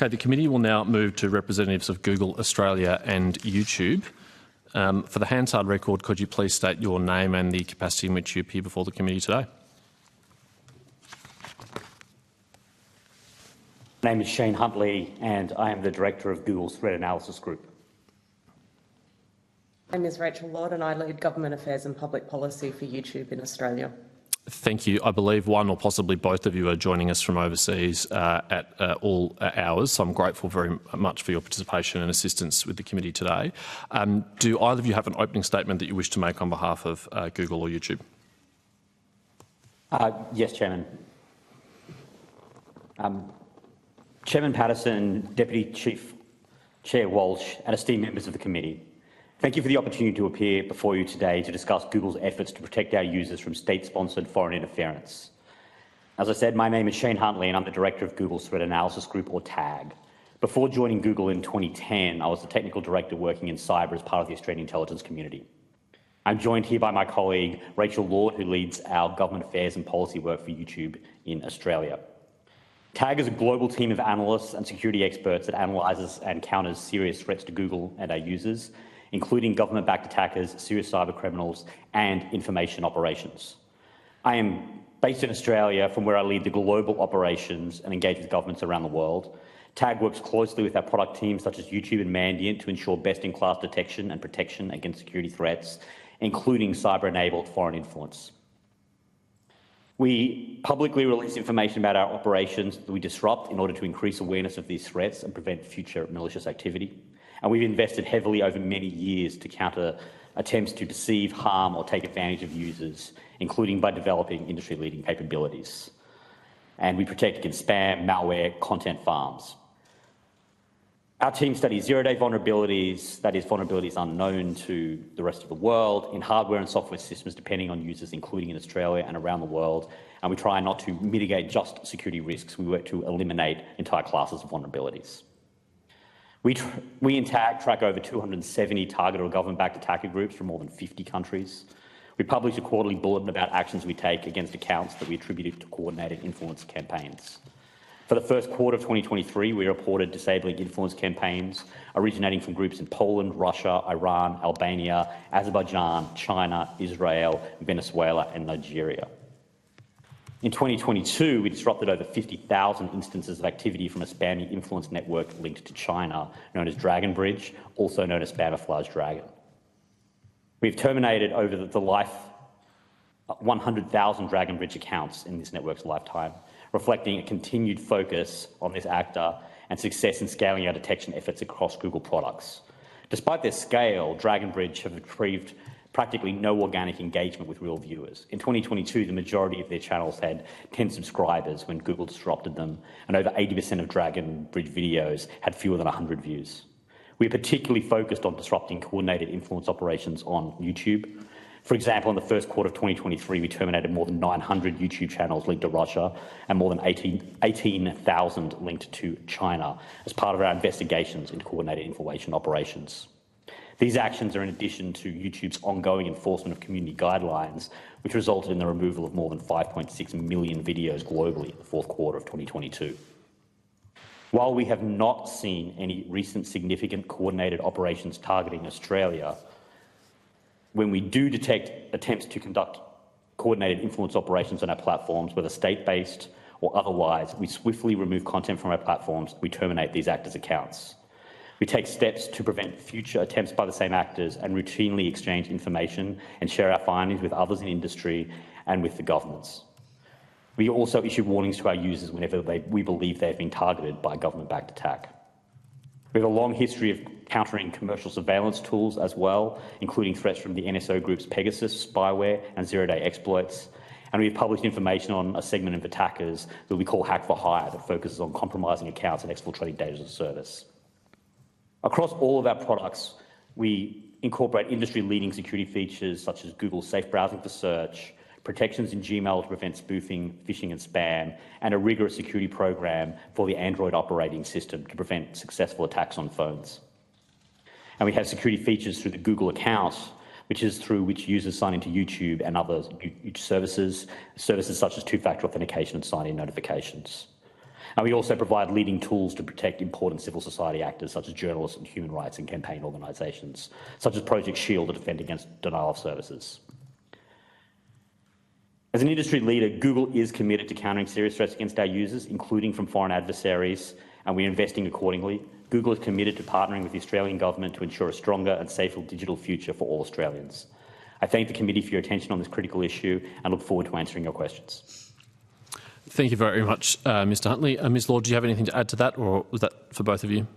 Okay, the committee will now move to representatives of Google Australia and YouTube. For the Hansard record, could you please state your name and the capacity in which you appear before the committee today? My name is Shane Huntley and I am the Director of Google's Threat Analysis Group. My name is Rachel Lord and I lead Government Affairs and Public Policy for YouTube in Australia. Thank you. I believe one or possibly both of you are joining us from overseas at all hours, so I'm grateful very much for your participation and assistance with the committee today. Do either of you have an opening statement that you wish to make on behalf of Google or YouTube? Yes, Chairman. Chairman Patterson, Deputy Chief Chair Walsh and esteemed members of the committee, thank you for the opportunity to appear before you today to discuss Google's efforts to protect our users from state-sponsored foreign interference. As I said, my name is Shane Huntley and I'm the Director of Google's Threat Analysis Group, or TAG. Before joining Google in 2010, I was the Technical Director working in cyber as part of the Australian intelligence community. I'm joined here by my colleague Rachel Lord, who leads our government affairs and policy work for YouTube in Australia. TAG is a global team of analysts and security experts that analyses and counters serious threats to Google and our users, including government-backed attackers, serious cyber criminals and information operations. I am based in Australia, from where I lead the global operations and engage with governments around the world. TAG works closely with our product teams such as YouTube and Mandiant to ensure best-in-class detection and protection against security threats, including cyber-enabled foreign influence. We publicly release information about our operations that we disrupt in order to increase awareness of these threats and prevent future malicious activity. And we've invested heavily over many years to counter attempts to deceive, harm or take advantage of users, including by developing industry-leading capabilities. And we protect against spam, malware, content farms. Our team studies zero-day vulnerabilities, that is, vulnerabilities unknown to the rest of the world, in hardware and software systems depending on users, including in Australia and around the world. And we try not to mitigate just security risks, we work to eliminate entire classes of vulnerabilities. We in TAG track over 270 targeted or government-backed attacker groups from more than 50 countries. We publish a quarterly bulletin about actions we take against accounts that we attribute to coordinated influence campaigns. For the first quarter of 2023, we reported disabling influence campaigns originating from groups in Poland, Russia, Iran, Albania, Azerbaijan, China, Israel, Venezuela and Nigeria. In 2022, we disrupted over 50,000 instances of activity from a spammy influence network linked to China, known as Dragon Bridge, also known as Spamiflage Dragon. We've terminated over the life 100,000 Dragon Bridge accounts in this network's lifetime, reflecting a continued focus on this actor and success in scaling our detection efforts across Google products. Despite their scale, Dragon Bridge have retrieved practically no organic engagement with real viewers. In 2022, the majority of their channels had 10 subscribers when Google disrupted them, and over 80% of Dragon Bridge videos had fewer than 100 views. We are particularly focused on disrupting coordinated influence operations on YouTube. For example, in the first quarter of 2023, we terminated more than 900 YouTube channels linked to Russia and more than 18,000 linked to China as part of our investigations into coordinated information operations. These actions are in addition to YouTube's ongoing enforcement of community guidelines, which resulted in the removal of more than 5.6 million videos globally in the fourth quarter of 2022. While we have not seen any recent significant coordinated operations targeting Australia, when we do detect attempts to conduct coordinated influence operations on our platforms, whether state-based or otherwise, we swiftly remove content from our platforms, we terminate these actors' accounts. We take steps to prevent future attempts by the same actors and routinely exchange information and share our findings with others in industry and with the governments. We also issue warnings to our users whenever we believe they have been targeted by a government-backed attack. We have a long history of countering commercial surveillance tools as well, including threats from the NSO groups Pegasus, spyware and zero-day exploits. And we've published information on a segment of attackers that we call Hack for Hire that focuses on compromising accounts and exfiltrating data as a service. Across all of our products, we incorporate industry-leading security features such as Google's safe browsing for search, protections in Gmail to prevent spoofing, phishing and spam, and a rigorous security program for the Android operating system to prevent successful attacks on phones. And we have security features through the Google account, which is through which users sign into YouTube and other services such as two-factor authentication and sign-in notifications. And we also provide leading tools to protect important civil society actors such as journalists and human rights and campaign organisations, such as Project Shield to defend against denial of services. As an industry leader, Google is committed to countering serious threats against our users, including from foreign adversaries, and we're investing accordingly. Google is committed to partnering with the Australian government to ensure a stronger and safer digital future for all Australians. I thank the committee for your attention on this critical issue and look forward to answering your questions. Thank you very much, Mr Huntley. Ms Lord, do you have anything to add to that, or was that for both of you?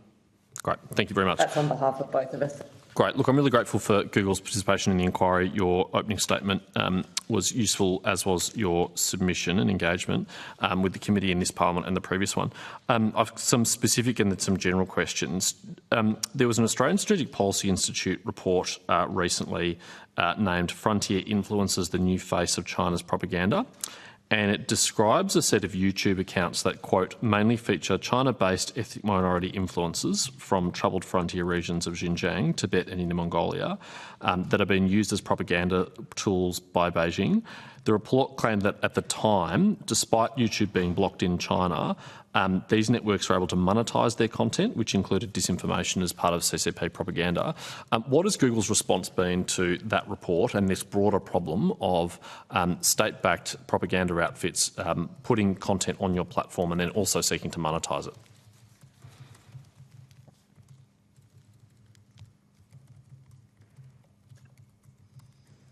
Great, thank you very much. That's on behalf of both of us. Great. Look, I'm really grateful for Google's participation in the inquiry. Your opening statement was useful, as was your submission and engagement with the committee in this parliament and the previous one. I've some specific and some general questions. There was an Australian Strategic Policy Institute report recently named Frontier Influences the New Face of China's Propaganda. And it describes a set of YouTube accounts that, quote, mainly feature China-based ethnic minority influences from troubled frontier regions of Xinjiang, Tibet and Inner Mongolia that are being used as propaganda tools by Beijing. The report claimed that at the time, despite YouTube being blocked in China, these networks were able to monetise their content, which included disinformation as part of CCP propaganda. What has Google's response been to that report and this broader problem of state-backed propaganda outfits putting content on your platform and then also seeking to monetise it?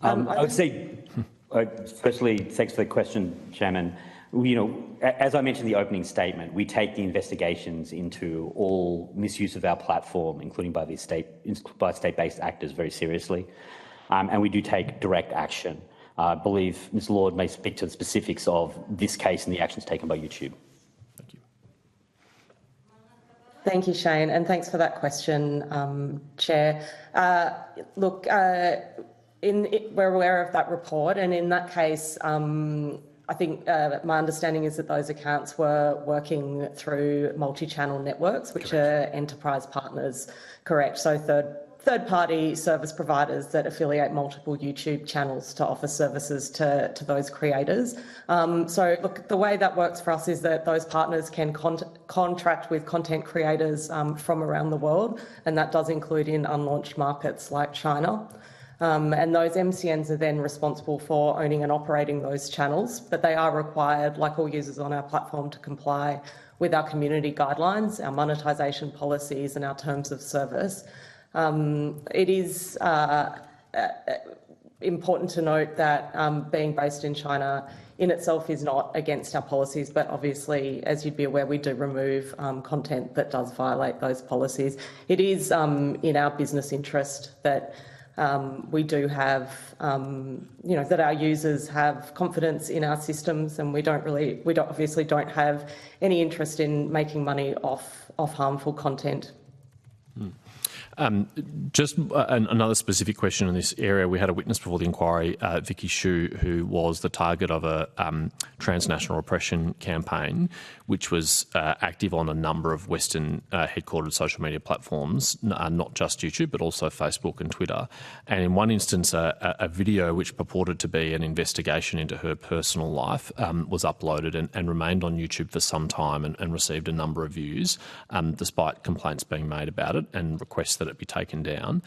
I would say, firstly, thanks for the question, Chairman. As I mentioned in the opening statement, we take the investigations into all misuse of our platform, including by state-based actors, very seriously, and we do take direct action. I believe Ms Lord may speak to the specifics of this case and the actions taken by YouTube. Thank you. Thank you, Shane, and thanks for that question, Chair. Look, we're aware of that report, and in that case, I think my understanding is that those accounts were working through multi-channel networks, which are enterprise partners, correct? So third-party service providers that affiliate multiple YouTube channels to offer services to those creators. So look, the way that works for us is that those partners can contract with content creators from around the world, and that does include in unlaunched markets like China. And those MCNs are then responsible for owning and operating those channels, but they are required, like all users on our platform, to comply with our community guidelines, our monetisation policies and our terms of service. It is important to note that being based in China in itself is not against our policies, but obviously, as you'd be aware, we do remove content that does violate those policies. It is in our business interest that we do have, that our users have confidence in our systems, and we obviously don't have any interest in making money off harmful content. Just another specific question in this area. We had a witness before the inquiry, Vicky Xu, who was the target of a transnational repression campaign, which was active on a number of Western headquartered social media platforms, not just YouTube, but also Facebook and Twitter. And in one instance, a video which purported to be an investigation into her personal life was uploaded and remained on YouTube for some time and received a number of views, despite complaints being made about it and requests that it be taken down.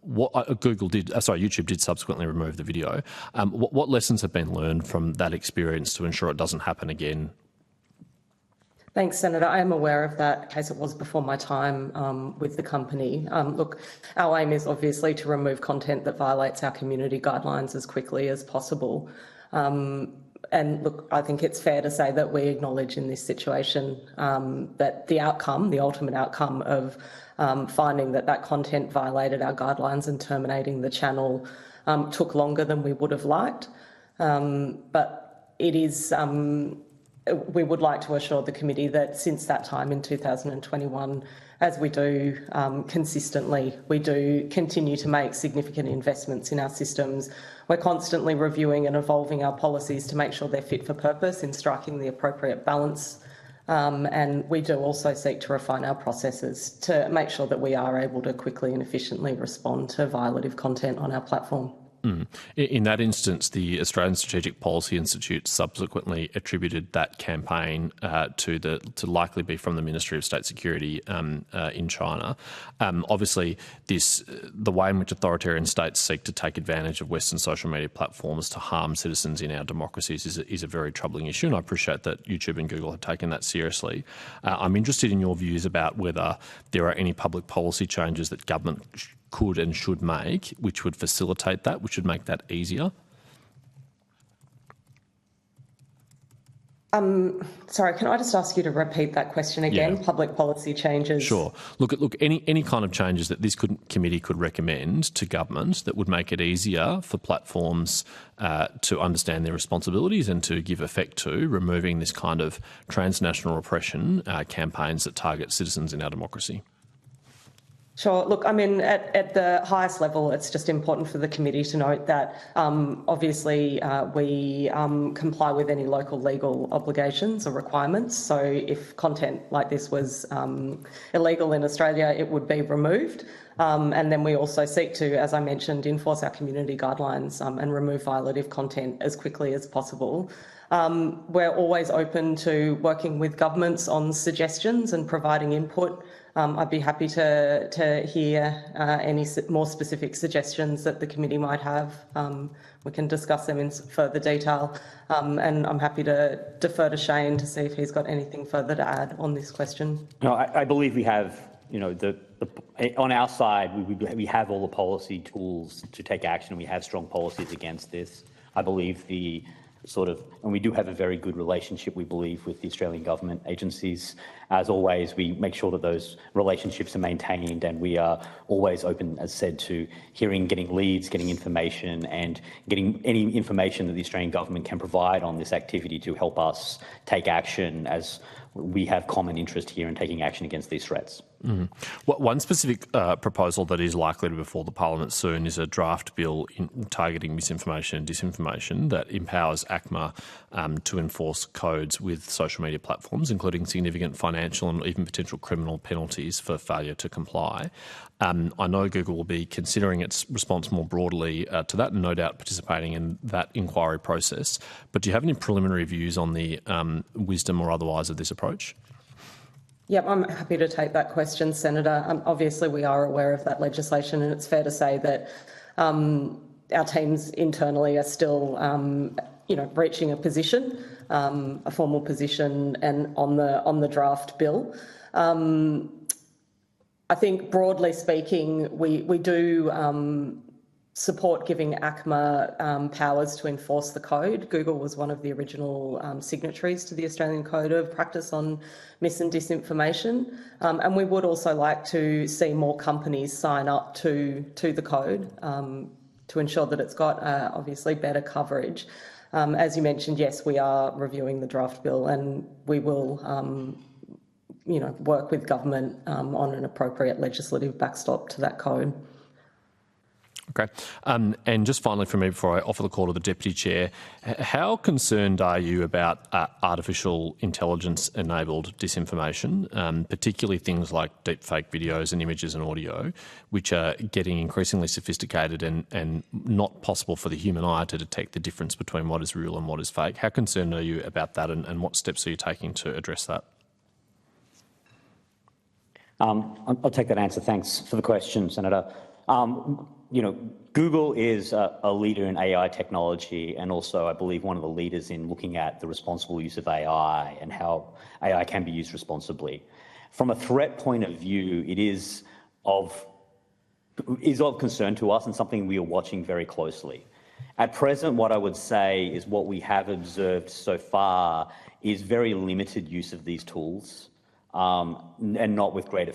YouTube did subsequently remove the video. What lessons have been learned from that experience to ensure it doesn't happen again? Thanks, Senator. I am aware of that case. It was before my time with the company. Look, our aim is obviously to remove content that violates our community guidelines as quickly as possible. And look, I think it's fair to say that we acknowledge in this situation that the ultimate outcome of finding that content violated our guidelines and terminating the channel took longer than we would have liked. But it is, we would like to assure the committee that since that time in 2021, as we do consistently, we do continue to make significant investments in our systems. We're constantly reviewing and evolving our policies to make sure they're fit for purpose in striking the appropriate balance. And we do also seek to refine our processes to make sure that we are able to quickly and efficiently respond to violative content on our platform. In that instance, the Australian Strategic Policy Institute subsequently attributed that campaign to likely be from the Ministry of State Security in China. Obviously, the way in which authoritarian states seek to take advantage of Western social media platforms to harm citizens in our democracies is a very troubling issue, and I appreciate that YouTube and Google have taken that seriously. I'm interested in your views about whether there are any public policy changes that government could and should make, which would facilitate that, which would make that easier? Sorry, can I just ask you to repeat that question again? Yeah. Public policy changes. Sure. Look, any kind of changes that this committee could recommend to government that would make it easier for platforms to understand their responsibilities and to give effect to removing this kind of transnational repression campaigns that target citizens in our democracy. Sure. Look, I mean, at the highest level, it's just important for the committee to note that obviously we comply with any local legal obligations or requirements. So if content like this was illegal in Australia, it would be removed. And then we also seek to, as I mentioned, enforce our community guidelines and remove violative content as quickly as possible. We're always open to working with governments on suggestions and providing input. I'd be happy to hear any more specific suggestions that the committee might have. We can discuss them in further detail, and I'm happy to defer to Shane to see if he's got anything further to add on this question. No, I believe we have, on our side, we have all the policy tools to take action. We have strong policies against this. I believe and we do have a very good relationship, we believe, with the Australian government agencies. As always, we make sure that those relationships are maintained, and we are always open, as said, to getting leads, getting information, and getting any information that the Australian government can provide on this activity to help us take action, as we have common interest here in taking action against these threats. Mm-hmm. One specific proposal that is likely to be before the Parliament soon is a draft bill targeting misinformation and disinformation that empowers ACMA to enforce codes with social media platforms, including significant financial and even potential criminal penalties for failure to comply. I know Google will be considering its response more broadly to that and no doubt participating in that inquiry process. But do you have any preliminary views on the wisdom or otherwise of this approach? Yep, I'm happy to take that question, Senator. Obviously, we are aware of that legislation, and it's fair to say that our teams internally are still, reaching a position, a formal position, and on the draft bill. I think, broadly speaking, we do support giving ACMA powers to enforce the code. Google was one of the original signatories to the Australian Code of Practice on Mis and Disinformation. And we would also like to see more companies sign up to the code to ensure that it's got, obviously, better coverage. As you mentioned, yes, we are reviewing the draft bill, and we will work with government on an appropriate legislative backstop to that code. Okay. And just finally from me, before I offer the call to the Deputy Chair, how concerned are you about artificial intelligence-enabled disinformation, particularly things like deepfake videos and images and audio, which are getting increasingly sophisticated and not possible for the human eye to detect the difference between what is real and what is fake? How concerned are you about that, and what steps are you taking to address that? I'll take that answer. Thanks for the question, Senator. Google is a leader in AI technology, and also, I believe, one of the leaders in looking at the responsible use of AI and how AI can be used responsibly. From a threat point of view, it is of concern to us and something we are watching very closely. At present, what I would say is what we have observed so far is very limited use of these tools, and not with great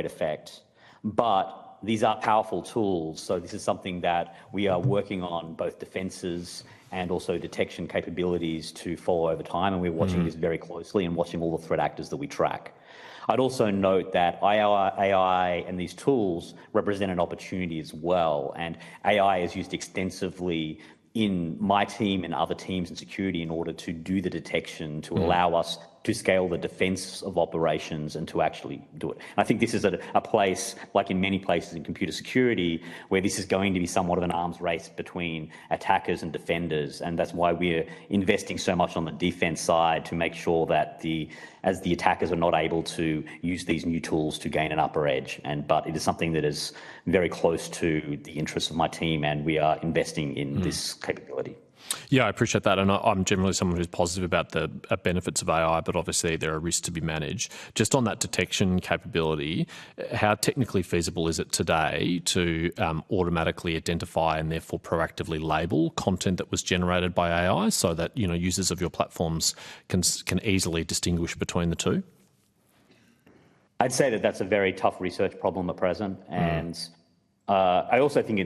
effect. But these are powerful tools, so this is something that we are working on, both defences and also detection capabilities to follow over time, and we're watching this very closely and watching all the threat actors that we track. I'd also note that AI and these tools represent an opportunity as well, and AI is used extensively in my team and other teams in security in order to do the detection, to allow us to scale the defence of operations and to actually do it. And I think this is a place, like in many places in computer security, where this is going to be somewhat of an arms race between attackers and defenders, and that's why we're investing so much on the defence side to make sure that as the attackers are not able to use these new tools to gain an upper edge. But it is something that is very close to the interests of my team, and we are investing in this capability. Yeah, I appreciate that. And I'm generally someone who's positive about the benefits of AI, but obviously there are risks to be managed. Just on that detection capability, how technically feasible is it today to automatically identify and therefore proactively label content that was generated by AI so that, users of your platforms can easily distinguish between the two? I'd say that that's a very tough research problem at present. And I also think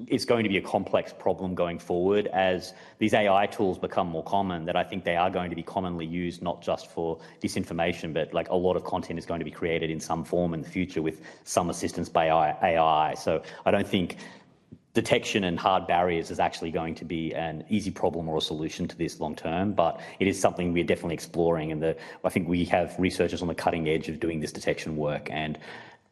it's going to be a complex problem going forward as these AI tools become more common, that I think they are going to be commonly used not just for disinformation, but like a lot of content is going to be created in some form in the future with some assistance by AI. So I don't think detection and hard barriers is actually going to be an easy problem or a solution to this long term, but it is something we're definitely exploring. And I think we have researchers on the cutting edge of doing this detection work, and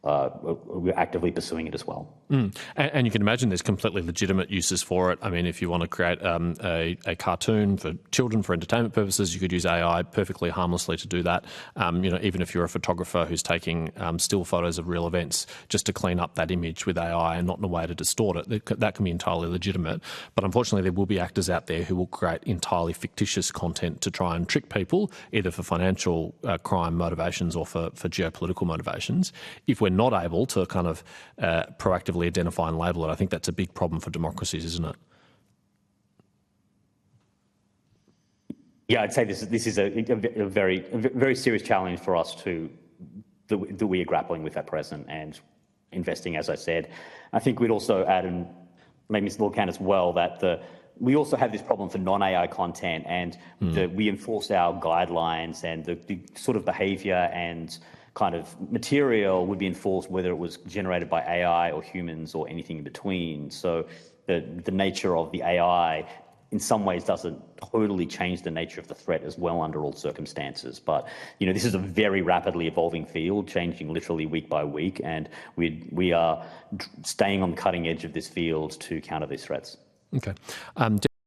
we're actively pursuing it as well. And you can imagine there's completely legitimate uses for it. I mean, if you want to create a cartoon for children for entertainment purposes, you could use AI perfectly harmlessly to do that. Even if you're a photographer who's taking still photos of real events, just to clean up that image with AI and not in a way to distort it, that can be entirely legitimate. But unfortunately, there will be actors out there who will create entirely fictitious content to try and trick people, either for financial crime motivations or for geopolitical motivations. If we're not able to kind of proactively identify and label it, I think that's a big problem for democracies, isn't it? Yeah, I'd say this is a very serious challenge for us that we are grappling with at present and investing, as I said. I think we'd also add, and maybe Mr. Lord-Can as well, that we also have this problem for non-AI content, and we enforce our guidelines, and the sort of behaviour and kind of material would be enforced whether it was generated by AI or humans or anything in between. So the nature of the AI in some ways doesn't totally change the nature of the threat as well under all circumstances. But this is a very rapidly evolving field, changing literally week by week, and we are staying on the cutting edge of this field to counter these threats. Okay.